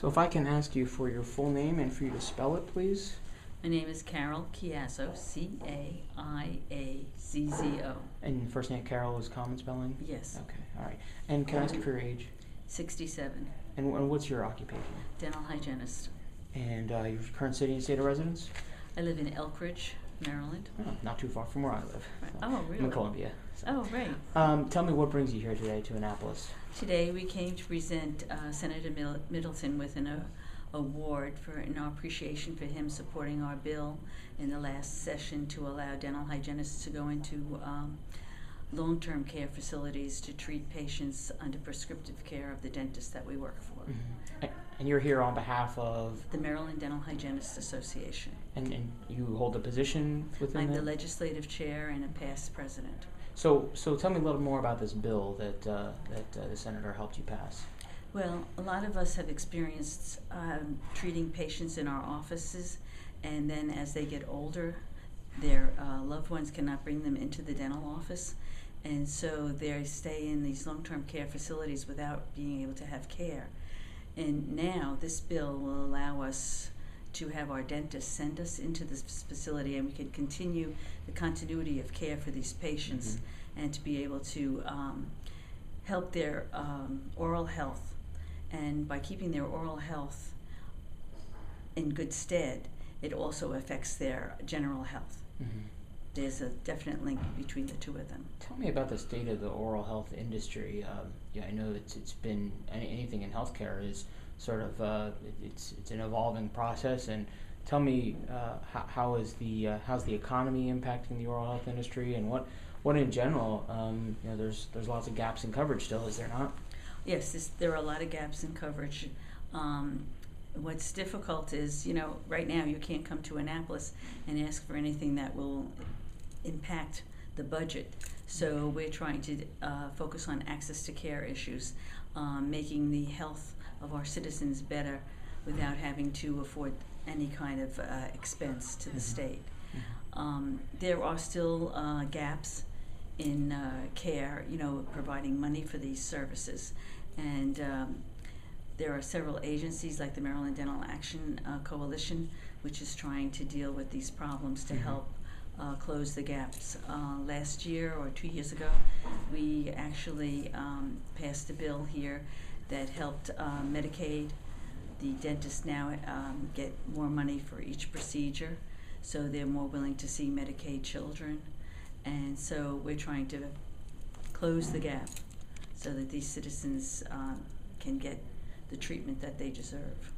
So if I can ask you for your full name and for you to spell it, please. My name is Carol Chiazzo, C-A-I-A-Z-Z-O. And first name Carol is common spelling? Yes. Okay, all right. And can I ask you for your age? 67. And what's your occupation? Dental hygienist. And your current city and state of residence? I live in Elkridge, Maryland. Oh, not too far from where I live. Right. So Oh, I'm really? in Columbia. So. Oh, right. Tell me what brings you here today to Annapolis? Today we came to present Senator Middleton with an award in our appreciation for him supporting our bill in the last session to allow dental hygienists to go into long-term care facilities to treat patients under prescriptive care of the dentist that we work for. Mm-hmm. And you're here on behalf of? The Maryland Dental Hygienists Association. And you hold a position within I'm the legislative chair and a past president. So tell me a little more about this bill that the senator helped you pass. Well, a lot of us have experienced treating patients in our offices, and then as they get older, their loved ones cannot bring them into the dental office, and so they stay in these long-term care facilities without being able to have care. And now this bill will allow us to have our dentists send us into this facility, and we can continue the continuity of care for these patients, mm-hmm. and to be able to help their oral health. And by keeping their oral health in good stead, it also affects their general health. Mm-hmm. There's a definite link between the two of them. Tell me about the state of the oral health industry. I know it's been anything in healthcare is sort of it's an evolving process. And tell me how's the economy impacting the oral health industry, and what in general there's lots of gaps in coverage still, is there not? Yes, there are a lot of gaps in coverage. What's difficult is, right now you can't come to Annapolis and ask for anything that will impact the budget. So we're trying to focus on access to care issues, making the health of our citizens better without having to afford any kind of expense to the state. There are still gaps in care, providing money for these services. And there are several agencies like the Maryland Dental Action Coalition, which is trying to deal with these problems to help close the gaps. Last year or 2 years ago, we actually passed a bill here that helped Medicaid. The dentists now get more money for each procedure, so they're more willing to see Medicaid children. And so we're trying to close the gap so that these citizens can get the treatment that they deserve.